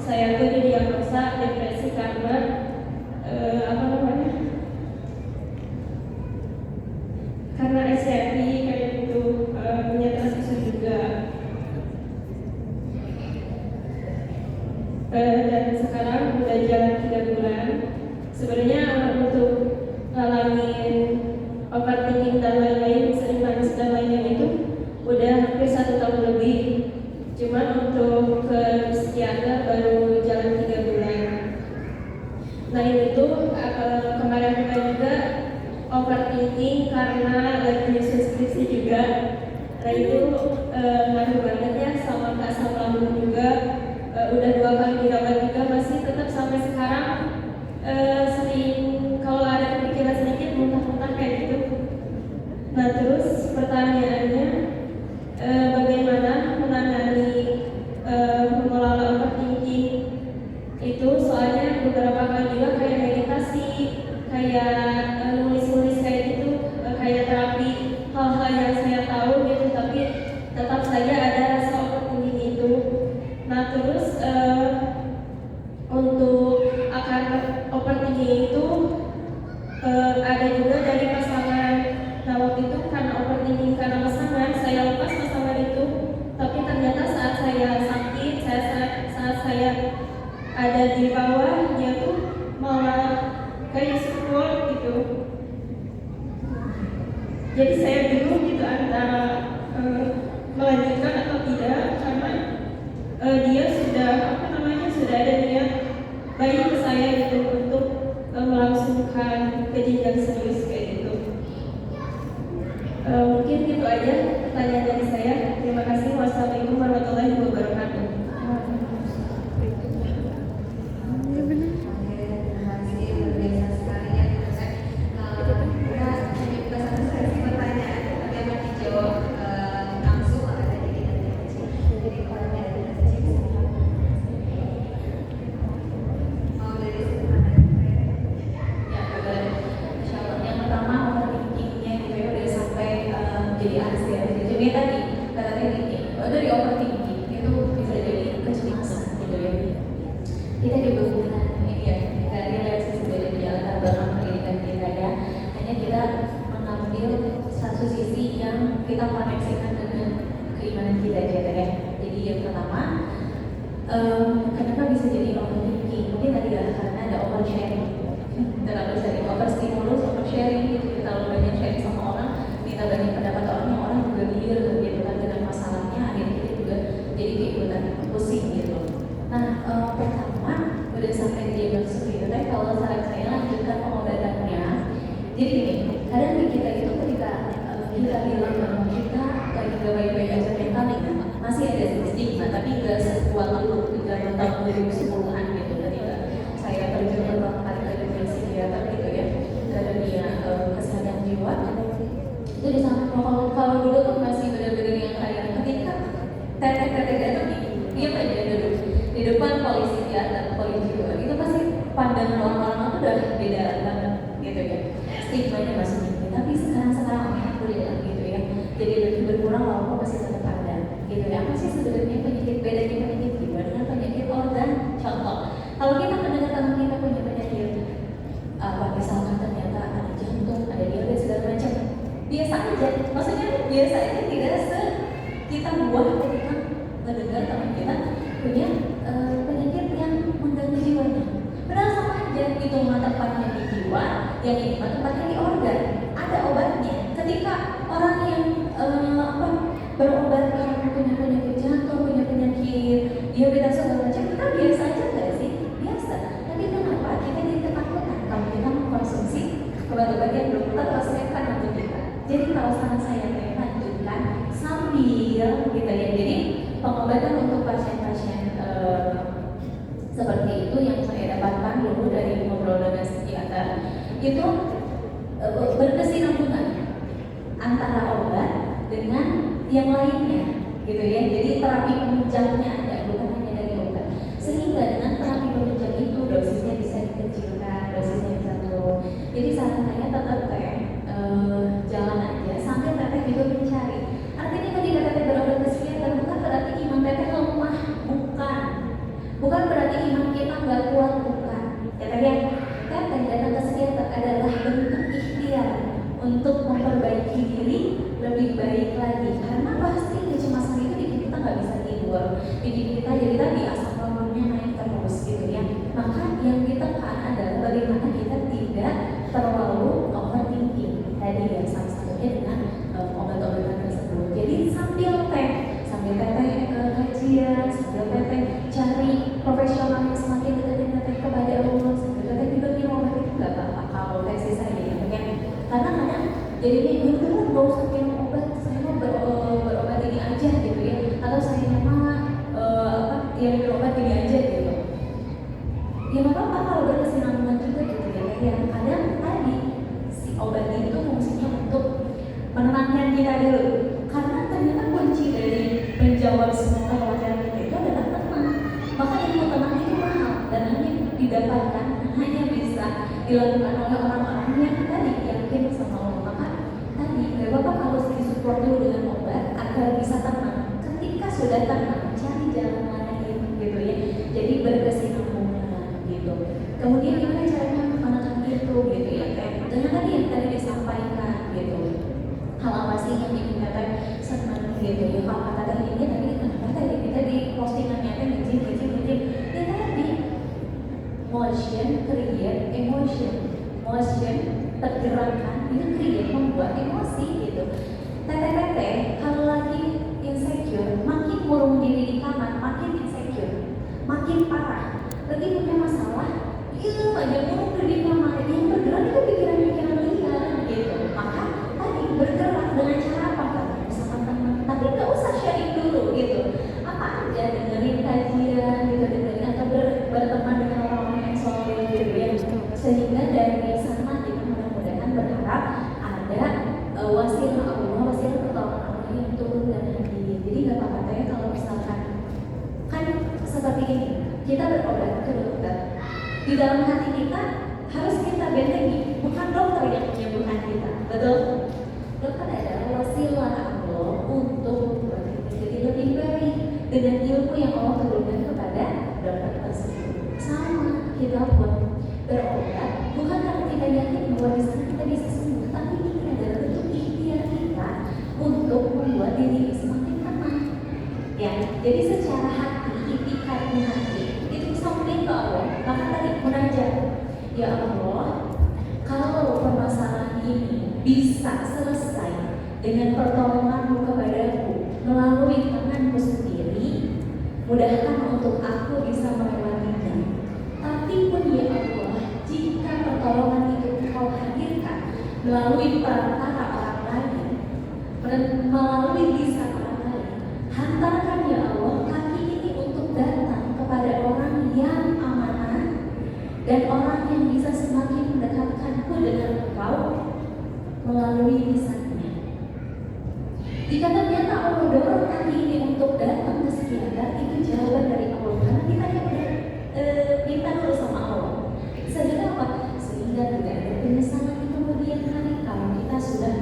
saya tuh didiagnosa depresi karena karena SCFI kayak gitu, punya trust issue juga. Dan sekarang udah jalan 3 bulan. Sebenarnya untuk ngalamin overthinking dan lain-lain, sering nangis dan lainnya itu udah hampir 1 tahun lebih. Cuman untuk ke psikiater baru jalan 3 bulan. Nah ini tuh kemarin juga overthinking karena lagi nyusun skripsi juga. Nah itu ngaruh banget ya sama asam lambung juga. Udah 2 kali dirawat juga, masih tetap sampai sekarang sering kalau ada kepikiran sedikit muntah-muntah kayak gitu. Nah terus pertanyaannya, bagaimana menangani mengelola overthinking itu? Soalnya beberapa kali juga kayak meditasi, kayak nulis-nulis kayak gitu, kayak terapi, hal-hal yang saya tahu gitu, tapi tetap saja ada rasa overthinking itu. Nah terus untuk akar overthinking itu ada juga dari pasangan. Nah waktu itu karena overthinking karena pasangan, saya lepas pasangan itu, tapi ternyata saat saya sakit, saat saya ada di bawah, dia tuh malah kayak support gitu. Jadi saya bingung gitu antara melanjutkan atau tidak, karena dia sudah sudah ada niat baik ke saya gitu untuk melangsungkan ke jenjang serius kayak gitu. Mungkin gitu aja pertanyaan dari saya. Terima kasih. Wassalamualaikum warahmatullahi wabarakatuh. Kenapa bisa jadi overthinking? Mungkin tadi ya karena ada oversharing, terlalu sering overstimulus, oversharing gitu. Kita terlalu banyak sharing sama orang, kita banyak pendapat orang juga liar gitu kan dengan masalahnya, akhirnya kita juga jadi keikutan pusing gitu. Nah pertama udah sampai diagnosis gitu, tapi kalau saran saya lanjutkan pengobatannya. Jadi gini, kadang kita itu ketika kita bilang bahwa kita lagi gak baik-baik aja mentalnya, masih ada stigma, tapi gak sekuat dulu ketika tahun 2010-an gitu, ketika saya terjun pertama kali ke dunia psikiater gitu ya, ke dunia kesehatan jiwa. Itu di sana kalau dulu tuh masih benar-benar yang kayak ketika tetek-tetek itu dia aja duduk di depan polisi psikiater, polisi jiwa, itu pasti pandangan orang-orang itu udah beda banget gitu ya, stigmanya masih tinggi. Tapi sekarang alhamdulillah gitu ya, jadi lebih berkurang walaupun masih tetap ada gitu ya. Apa sih sebenarnya penyakit, bedanya penyakit jiwa dengan penyakit organ? Contoh, kalau kita mendengar teman kita punya penyakit misalkan ternyata ada jantung, ada diabetes segala macam, biasa aja, maksudnya biasa aja, tidak kita buah ketika mendengar teman kita punya penyakit yang mengganggu jiwanya. Padahal sama aja, itu mah tempatnya di jiwa, yang ini mah tempatnya di organ, ada obatnya. Ketika orang yang berobat karena punya penyakit jantung, punya penyakit diabetes segala macam, kita biasa aja nggak sih? Biasa. Tapi kenapa kita jadi ketakutan kalau kita mengkonsumsi obat-obat yang dokter resepkan untuk kita? Jadi kalau saran saya lanjutkan sambil gitu ya. Jadi pengobatan untuk pasien-pasien seperti itu yang saya dapatkan dulu dari ngobrol dengan psikiater itu berkesinambungan antara obat dengan yang lainnya gitu ya. Jadi terapi penunjangnya ada, bukan hanya dari obat. Sehingga dengan terapi penunjang itu dosisnya bisa dikecilkan, dosisnya bisa turun. Jadi saran saya tetap jalan aja sampai teteh juga mencari. Artinya ketika teteh berobat ke psikiater bukan berarti iman teteh lemah, bukan Bukan berarti iman kita nggak kuat, bukan. Ya tadi yang teteh datang ke psikiater adalah bentuk ikhtiar untuk memperbaiki diri lebih baik lagi. Karena pasti kecemasan itu bikin kita nggak bisa tidur, bikin kita jadi tadi asam lambungnya naik terus gitu ya. Maka yang kita kan adalah bagaimana kita tidak terlalu overthinking tadi ya, salah satunya dengan obat-obatan tersebut. Jadi sambil teteh ke kajian, sambil teteh cari profesional yang semakin dekat teteh kepada Allah, sambil teteh juga minum obat itu nggak apa-apa kalau versi saya ya, karena kadang jadinya bener-bener nggak usah minum obat, saya mau berobat ini aja gitu ya, atau saya malah yang berobat ini aja gitu. Ya nggak apa-apa kalau berkesinambungan juga gitu ya. Yang kadang tadi si obat itu fungsinya untuk menenangkan kita dulu, karena ternyata kunci dari menjawab semua kekhawatiran kita itu adalah tenang. Maka ilmu tenang itu mahal dan hanya didapatkan, hanya bisa dilakukan oleh orang-orang yang tadi yakin sama Allah. Maka tadi nggak apa-apa kalau disupport dulu dengan obat agar bisa tenang. Ketika sudah tenang, cari jalan lain gitu ya. Jadi berkesinambungan gitu. Kemudian gimana caranya menekan itu gitu ya, kayak dengan tadi yang tadi disampaikan gitu. Hal apa sih yang bikin teteh senang gitu ya? Kalau kata ini tadi kenapa tadi kita di postingannya kan ngejim ya tadi motion create emotion, motion pergerakan itu create membuat emosi gitu. Teteh kalau lagi insecure, makin murung diri di kamar, makin insecure, makin parah. Lagi punya masalah, aja murung diri di kamar, yang bergerak itu pikiran-pikiran liar gitu. Maka tadi bergerak dengan cara apa kan? Bersama teman, tapi nggak usah sharing dulu gitu. Apa aja dengerin kajian, gitu dengerin atau berteman dengan orang-orang yang soleh gitu ya. Sehingga dari sana kita mudah-mudahan berharap ada wasilah Allah, wasilah pertolongan Allah yang turun dan hadir. Jadi nggak apa-apa ya kalau misalkan kan seperti ini, kita berobat ke dokter. Di dalam hati kita harus kita bentengi, bukan dokter yang menyembuhkan kita, betul? Dokter adalah wasilah Allah untuk membuat kita jadi lebih baik dengan ilmu yang Allah turunkan kepada dokter tersebut. Sama kita pun berobat, bukan karena kita yakin bahwa di sana kita bisa sembuh, tapi ini adalah bentuk ikhtiar kita untuk membuat diri semakin tenang. Ya, jadi secara hati, itikadnya hati itu bisa ke Allah. Maka tadi munajat, ya Allah, kalau permasalahan ini bisa selesai dengan pertolongan-Mu kepadaku melalui tangan-Mu sendiri, mudahkan untuk aku bisa melewatinya. Tapi pun ya Allah, jika pertolongan itu Kau hadirkan melalui perantara orang lain, melalui lisan orang lain, hantarkan ya Allah kaki ini untuk datang kepada orang yang amanah dan orang yang bisa semakin mendekatkanku dengan Engkau melalui lisannya. Jika ternyata Allah dorong kaki ini untuk datang ke psikiater, itu jawaban dari Allah, karena kita yang minta dulu sama Allah. Sehingga apa? Sehingga tidak ada penyesalan di kemudian hari kalau kita sudah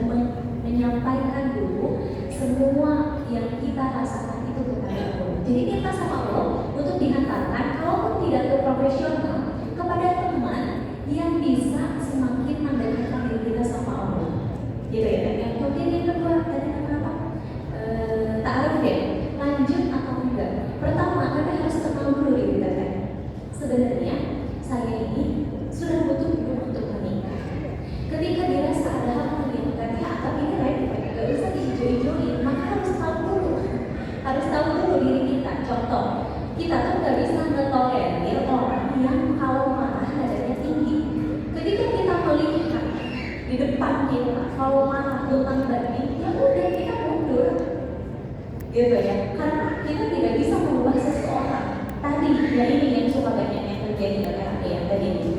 menyampaikan dulu semua yang kita rasakan itu kepada Allah. Jadi kita sama Allah untuk dihantarkan, kalaupun tidak ke profesional, kepada teman yang bisa semakin mendekatkan diri kita sama Allah. Gitu ya. Yang kemudian yang kedua tadi apa? Ta'aruf ya. Lanjut atau enggak? Pertama, kita harus kenal dulu diri kita. Sebenarnya saya ini sudah butuh untuk menikah. Ketika dirasa ada hal yang tadi atau ini lain, nggak usah dihijau-hijauin, maka harus tahu dulu diri kita. Contoh, kita tuh nggak bisa ngetolerir orang yang kalau marah nadanya tinggi. Ketika kita melihat di depan kita kalau marah tentang daging, ya udah kita mundur, gitu ya. Karena kita tidak bisa merubah seseorang. Tadi ya ini yang suka banyak yang terjadi adalah yang tadi ini.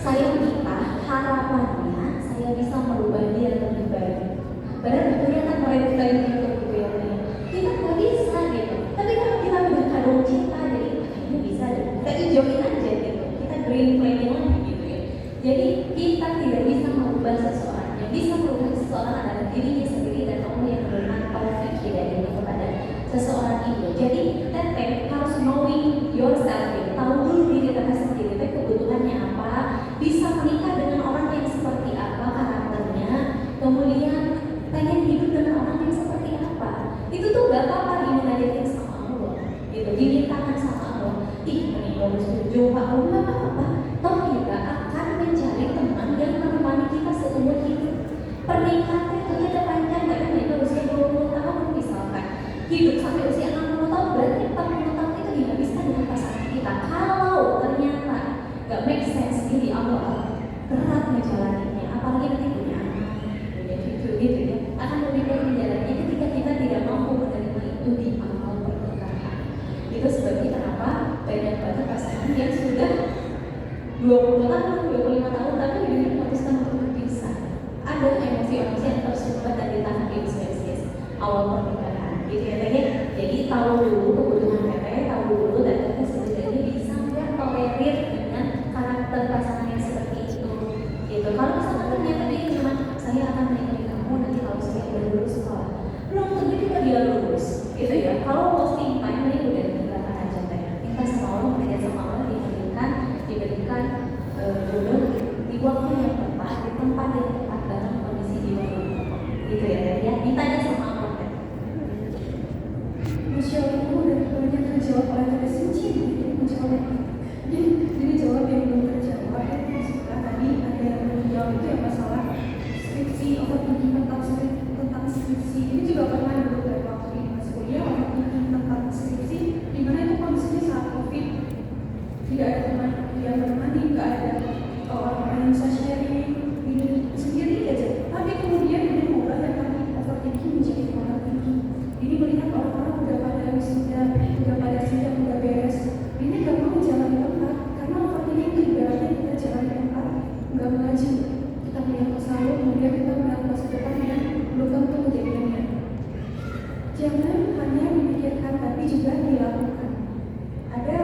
Saya menikah, harapannya saya bisa merubah dia lebih baik. Padahal kelihatan mereka itu gitu ya. Kita nggak bisa gitu. Tapi kalau kita udah kadung cinta, jadi kayaknya bisa deh. Kita hijauin aja gitu. Kita green flag-nya lagi gitu ya. Jadi kita tidak bisa merubah seseorang. Yang bisa merubah seseorang adalah dirinya sendiri dan Allah yang memberikan taufik hidayahnya kepada seseorang itu. Jadi teteh harus knowing your mau bersetuju Pak, nggak apa-apa. Toh kita akan mencari teman yang menemani kita seumur hidup. Pernikahan itu kita panjang, nggak kan itu usia 20 tahun misalkan. Hidup sampai usia 60 tahun, berarti 40 tahun itu dihabiskan dengan pasangan kita. Kalau ternyata nggak make sense di awal, berat ngejalaninnya, apalagi nanti punya anak, punya cucu gitu ya, akan lebih berat menjalannya ketika kita tidak mampu menerima itu di awal pernikahan. Itu sebabnya kenapa banyak banget pasangan yang sudah 20 tahun, 25 tahun tapi dia memutuskan untuk berpisah. Ada emosi-emosi yang tersumbat dan ditahan di usia awal pernikahan gitu ya Teh. Jadi tahu dulu kebutuhan Teteh, tahu dulu dan Teteh sebenarnya bisa nggak tolerir dengan karakter pasangan yang seperti itu gitu. Kalau misalkan ternyata dia cuma saya akan menikahi kamu nanti kalau saya udah lulus sekolah, belum tentu juga dia lulus gitu ya. Kalau posting time ini udah tinggalkan aja Teh, minta sama Allah, bekerja sama Allah, diberikan jodoh di waktu yang tepat, di tempat yang tepat dalam kondisi jiwa yang tepat gitu ya Teh ya. Ditanya sama Allah Teh. Masya Allah, udah banyak terjawab oleh Teh Suci. Jadi jawab yang belum terjawab setelah tadi ada yang belum jawab itu yang masalah skripsi, overthinking tentang skripsi. Ini juga pernah dulu dari waktu di masih kuliah, overthinking tentang skripsi, di mana itu kondisinya saat COVID, tidak ada teman yang menemani, nggak ada orang yang bisa sharing, ini sendiri aja. Tapi kemudian ini mengubah yang tadi overthinking menjadi overthinking. Ini melihat orang-orang udah pada wisuda, udah pada sidang, udah beres. Ini gak mau jalan di tempat, karena overthinking itu ibaratnya kita jalan di tempat, gak maju. Kita melihat masa lalu, kemudian kita melihat masa depan yang belum tentu kejadiannya. Jangan hanya memikirkan, tapi juga dilakukan. Ada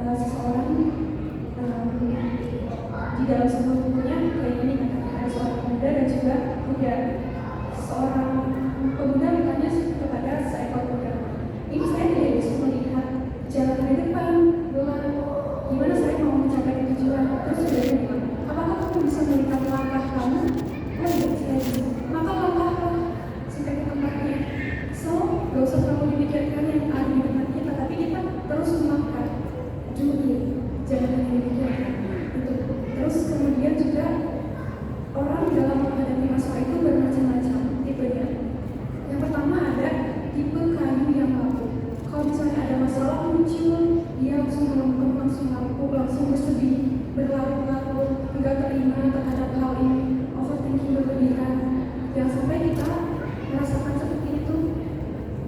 seseorang di dalam sebuah bukunya kayak ini katakan ada seorang pemuda dan juga kuda. Seorang pemuda bertanya kepada seekor kuda, ini saya tidak bisa melihat jalan ke depan, gimana saya mau mencapai tujuan. Terus sudah bilang, apakah kamu bisa melihat langkah kamu? Oh iya, saya bisa. Maka langkahlah sampai ke tempatnya. So, gak usah terlalu dipikirkan yang ada di depan kita, tapi kita terus melangkah. Jangan hanya dipikirkan itu. Terus kemudian juga orang dalam menghadapi masalah itu bermacam-macam tipenya. Yang pertama ada tipe kayu yang rapuh. Kalau misalnya ada masalah muncul, dia langsung melempem, langsung rapuh, langsung bersedih, berlarut-larut, tidak terima terhadap hal ini, overthinking berlebihan. Jangan sampai kita merasakan seperti itu.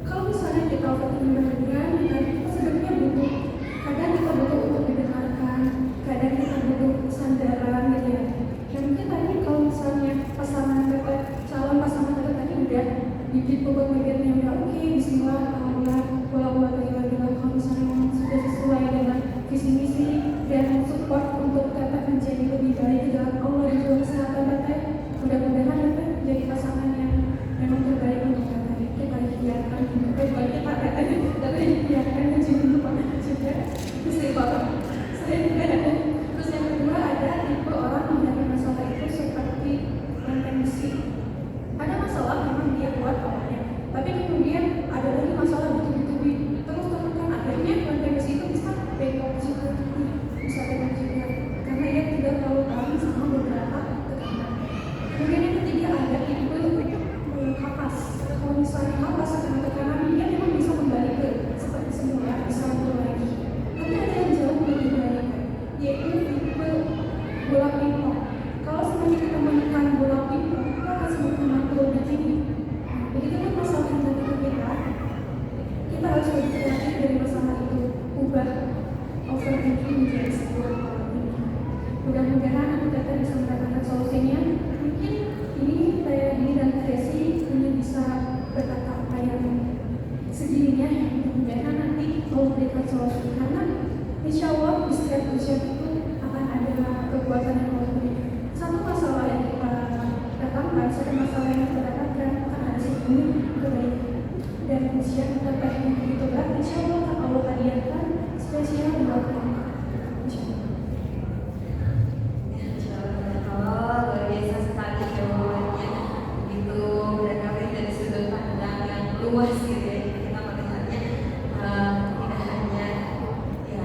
Kalau misalnya kita overthinking berlebihan, kita sebenarnya butuh. Kadang kita butuh untuk didengarkan, kadang kita butuh sandaran gitu ya. Dan mungkin tadi kalau misalnya calon pasangan kita tadi udah dipukul bagiannya udah oke, bismillah, alhamdulillah, wala kalau misalnya memang sudah sesuai dengan visi misi dan support untuk dapat menjadi lebih baik di dalam Allah dan juga kesehatan kita, mudah-mudahan dapat menjadi pasangan yang memang terbaik untuk kita. Kita ikhtiarkan, baik kita tapi ikhtiarkan dan juga untuk anak juga. Terus saya juga ada. Terus yang kedua ada tipe orang menghadapi masalah itu seperti rantai besi. Ada masalah memang dia kuat awalnya, tapi kemudian ada lagi masalah betul-betul terus tekan akhirnya rantai besi itu bisa bengkok juga, karena ia tidak terlalu tahan sama beberapa tekanan. Kemudian yang ketiga ada tipe kapas. Kalau misalnya kapas karena tekanan dia memang bisa kembali ke seperti semula, bisa turun lagi. Tapi ada yang jauh lebih baik, yaitu tipe bola pingpong. Kalau semakin kita menekan bola pingpong, kita akan semakin mampu lebih tinggi. Begitu pun masalah yang terjadi kita harus lebih kreatif dari masalah itu, ubah overthinking menjadi sebuah pola thinking. Mudah-mudahan kita bisa mendapatkan solusinya. Mungkin ini saya dan Desi hanya bisa berkata apa yang segininya. Mudah-mudahan nanti mau memberikan solusi, karena insya Allah di setiap ujian itu akan ada kekuatan yang lebih. Satu masalah yang kita datangkan, satu masalah yang kita dapatkan akan ada sebelum kebaikan. Dan ujian kita yang begitu berat, insya Allah akan Allah hadiahkan spesial buat kita. Insya Allah. Luar biasa sekali jawabannya. Itu berangkat dari sudut pandang yang luas gitu ya. Kita melihatnya tidak hanya ya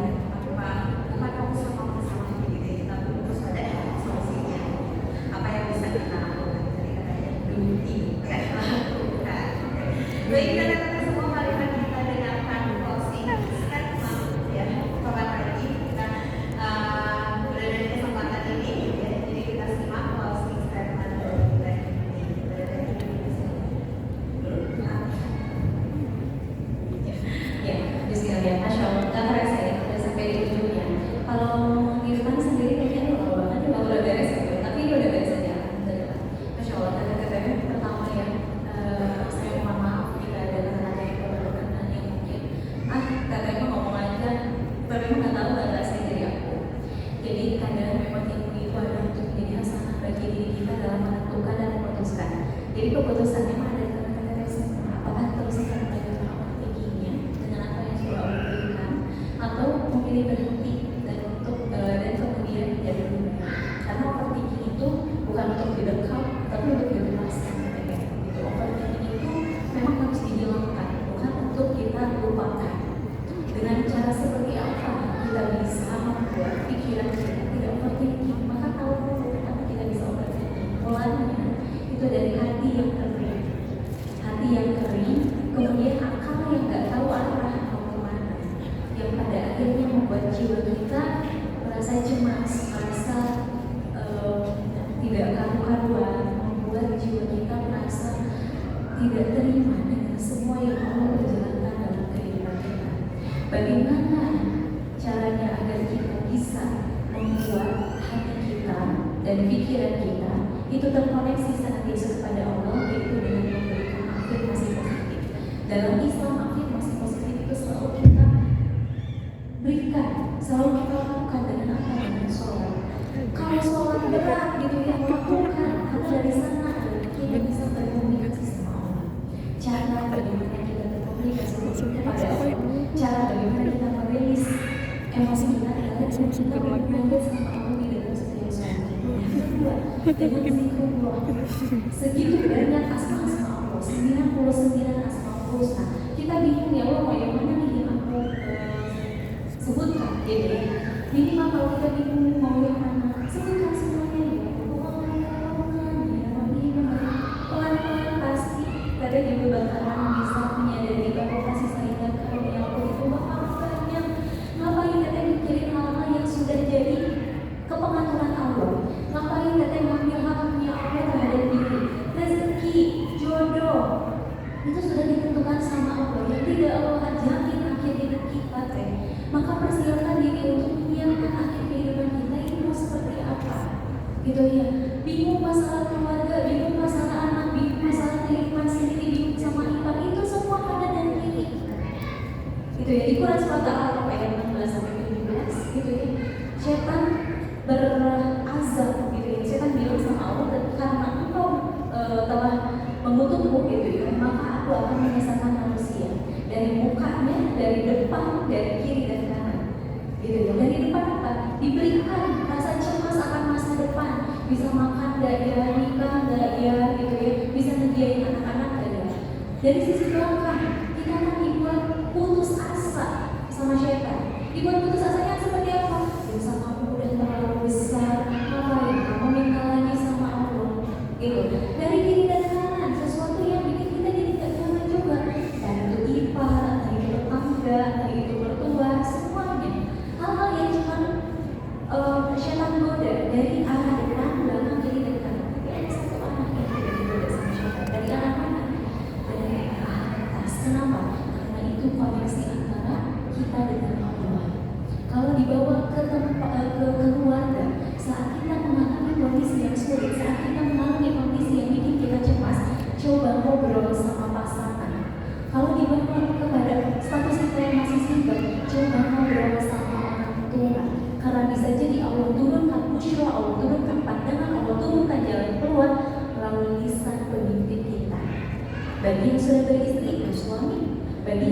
Jadi keputusannya ada kata-kata SMA, apakah terus akan melanjutkan overthinkingnya dengan apa yang sudah Allah berikan, atau memilih berhenti dan kemudian menjadi lebih baik. Karena overthinking itu bukan untuk didekap, tapi untuk didewaskan. Gitu. Overthinking itu memang harus dihilangkan, bukan untuk kita lupakan. Dengan cara seperti apa kita bisa membuat pikiran kita tidak overthinking? Maka tahu betapa kita bisa overthinking. Mulanya itu dari hati yang kering, kemudian akal yang nggak tahu arah mau kemana, yang pada akhirnya membuat jiwa kita merasa cemas, merasa tidak karu-karuan, membuat jiwa kita merasa tidak terima dengan semua yang Allah berjalankan dalam kehidupan kita. Bagaimana caranya agar kita bisa membuat hati kita dan pikiran kita itu terkoneksi senantiasa kepada Allah, yaitu dengan memberikan afirmasi positif. Dalam Islam, afirmasi positif itu selalu kita berikan, selalu kita lakukan dengan apa? Dengan sholat. Kalau sholat berat gitu ya, lakukan, karena dari sana kita bisa berkomunikasi sama Allah. Cara bagaimana kita berkomunikasi kepada Allah, cara bagaimana kita merilis emosi kita adalah dengan kita berkomunikasi sama Allah di dalam setiap sholat. Dengan zikrullah, segitu banyak asma-asma Allah, 99 asma husna. Kita bingung ya Allah, mau yang mana nih yang aku sebutkan, gitu ya. Minimal kalau kita bingung mau yang mana, sebutkan semuanya ya. Pelan-pelan pasti kita juga bakalan bisa menyadari bahwa kasih sayang dan karunia Allah itu bakal banyak. Ngapain kita mikirin hal-hal yang sudah jadi kepengaturan Allah? Ngapain kita mengambil haknya Allah terhadap diri? Rezeki, jodoh, itu sudah ditentukan sama Allah. Yang tidak Allah jamin akhir hidup kita teh. Maka persiapkan diri untuk menyiapkan akhir kehidupan kita itu mau seperti apa? Gitu ya. Bingung masalah keluarga, bingung masalah anak, bingung masalah kehidupan sendiri, bingung sama iman, itu semua kanan dan kiri. Gitu ya. Di Quran surat Al-Araf ayat 16 sampai 17 gitu ya. Setan berazab gitu ya. Setan bilang sama Allah, karena engkau telah mengutukku gitu ya, maka aku akan menyesatkan manusia dari mukanya, dari depan, dari kiri dan kanan gitu ya. Dari depan apa? Diberikan rasa cemas akan masa depan, bisa makan gak ya, nikah gak ya gitu ya, bisa nyediain anak-anak gak ya. Dari sisi belakang kita akan dibuat putus asa sama setan. Dibuat putus asanya seperti apa? Dosa kamu udah terlalu besar, ngapain kamu minta lagi sama Allah gitu. Dari kiri dan kanan, sesuatu yang bikin kita jadi gak nyaman juga. Dan itu ipar, entah itu tetangga, entah itu mertua, semuanya hal-hal yang cuma setan goda dari arah depan, belakang, kiri dan kanan. Tapi ada satu anak yang tidak digoda sama setan. Dari arah mana? Dari arah atas. Kenapa? Karena itu koneksi antara kita dengan Allah. Kalau dibawa ke keluarga, saat kita mengalami kondisi yang sulit, saat kita mengalami kondisi yang bikin kita cemas, coba ngobrol sama pasangan. Kalau dibawa kepada status kita yang masih single, coba ngobrol sama orang tua. Karena bisa jadi Allah turunkan busyra, Allah turunkan pandangan, Allah turunkan jalan keluar melalui lisan pemimpin kita. Bagi yang sudah beristri itu suami, bagi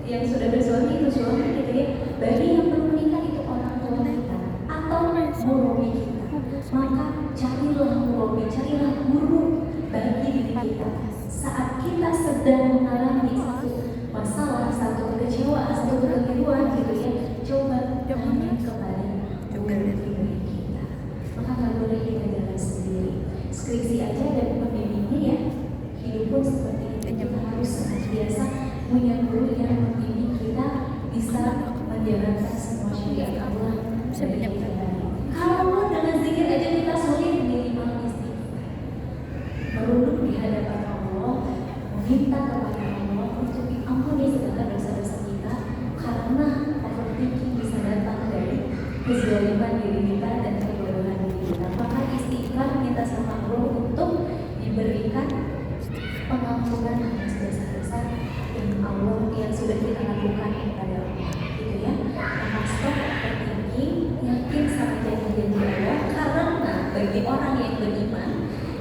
yang sudah bersuami itu suami gitu ya. Bagi yang belum menikah itu orang tua kita atau murabi kita. Maka carilah murabi, carilah guru bagi diri kita. Saat kita sedang mengalami satu masalah, satu kekecewaan, satu kekeliruan gitu ya, coba tanya kepada guru pribadi kita. Maka nggak boleh kita jalan sendiri. Skripsi aja dan pembimbingnya ya. Hidup pun seperti itu. Kita harus senantiasa punya guru yang membimbing kita bisa menjalankan semua syariat Allah dari kita. Kalau dengan zikir aja kita sulit minimal istighfar, merunduk di hadapan Allah, meminta kepada Allah untuk diampuni segala dosa-dosa kita, karena overthinking bisa datang dari kezaliman diri kita dan kebodohan diri kita. Maka istighfar minta sama Allah untuk diberikan pengampunan atas dosa-dosa yang sudah kita lakukan kepada Allah, gitu ya. Maka stop overthinking, yakin sama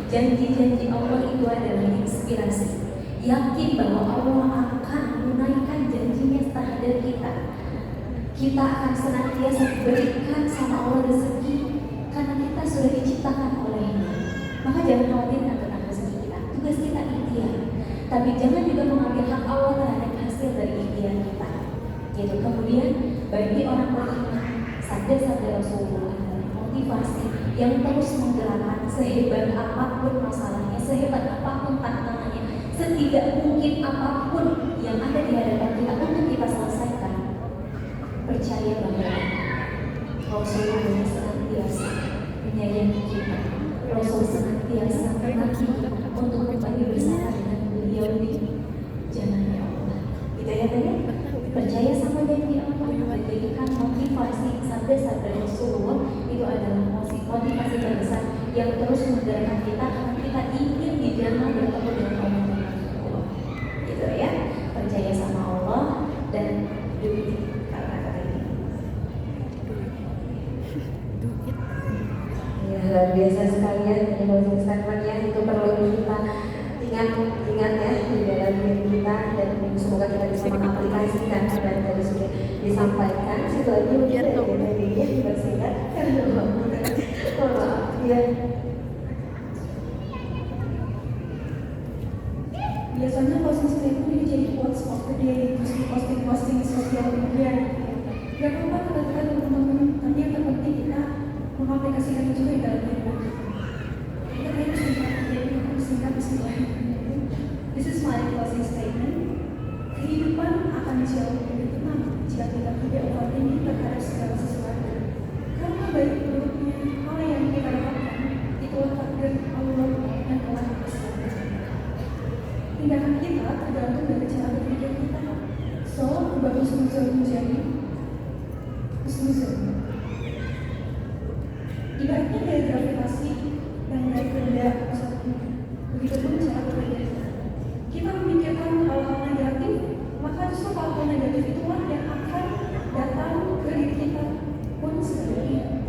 Janji-janji Allah itu adalah inspirasi. Yakin bahwa Allah akan menunaikan janjinya terhadap kita. Kita akan senantiasa diberikan sama Allah rezeki karena kita sudah diciptakan olehnya. Maka jangan khawatirkan tentang rezeki kita. Tugas kita ikhtiar. Tapi jangan juga mengambil hak Allah terhadap hasil dari ikhtiar kita. Gitu. Kemudian bagi orang beriman, sabda-sabda Rasulullah adalah motivasi yang terus menggerakkan sehebat apapun masalahnya, sehebat apapun tantangannya, setidak mungkin apapun yang ada di hadapan kita untuk kita selesaikan. Percaya bahwa Rasulullah senantiasa menyayangi kita. Rasul senantiasa menanti untuk kembali bersama dengan beliau di jalannya Allah. Kita ya tadi percaya sama janji Allah, menjadikan motivasi sabda-sabda Rasulullah itu adalah motivasi terbesar yang terus menggerakkan kita karena kita ingin di jalan bertemu dengan Allah. Gitu ya, percaya sama Allah dan duit kata-kata ini. Ya, luar biasa sekalian ini closing statement-nya itu perlu kita ingat ya di dalam diri kita, dan semoga kita bisa mengaplikasikan apa yang tadi sudah disampaikan. Situ aja mungkin dari ya dibersihkan karena maaf ya. Biasanya posting statement ini jadi quotes of the day, terus posting di sosial media. Gak apa-apa katakan teman-teman, tapi yang terpenting kita mengaplikasikan juga di dalam hidup kita. Kita harus singkat bismillahirrahmanirrahim. This is my closing statement. Kehidupan akan jauh lebih tenang jika kita tidak overthinking terhadap segala sesuatu. Karena baik buruknya hal yang kita dapatkan itulah takdir Allah yang telah dipersiapkan. Tindakan kita tergantung dari cara berpikir kita. So, bagus menjadi husnuzon. Ibaratnya dari gravitasi yang naik rendah ke satu, begitupun cara berpikir kita. Kita memikirkan hal-hal negatif, maka justru hal-hal negatif itulah yang akan datang ke diri kita pun sebenarnya.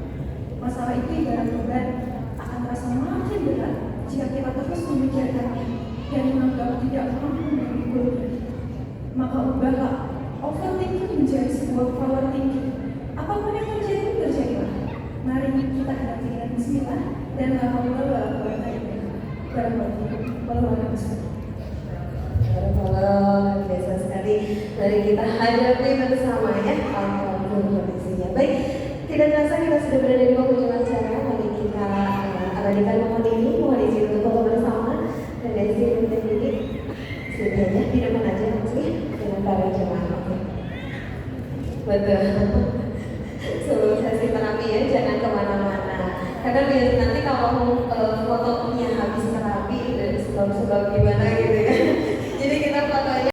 Masalah itu ibarat beban akan terasa makin berat jika kita terus memikirkannya dan menganggap tidak mampu memikul. Maka ubahlah overthinking menjadi sebuah overthinking. Apapun yang terjadi, terjadilah. Mari kita hadapi dengan bismillah dan la haula wa la quwwata illa billah. Kalau biasa sekali, mari kita hadapi bersama ya apapun kondisinya. Baik, tidak terasa kita sudah berada di penghujung acara. Mari kita abadikan momen ini, mohon izin untuk foto bersama dan dari sini menjadi sudah ya di depan aja maksudnya dengan para jemaah. Betul. Sebelum sesi terapi ya, jangan kemana-mana. Karena biasanya nanti kalau fotonya habis terapi dan sebab gimana gitu ya. Jadi kita foto aja.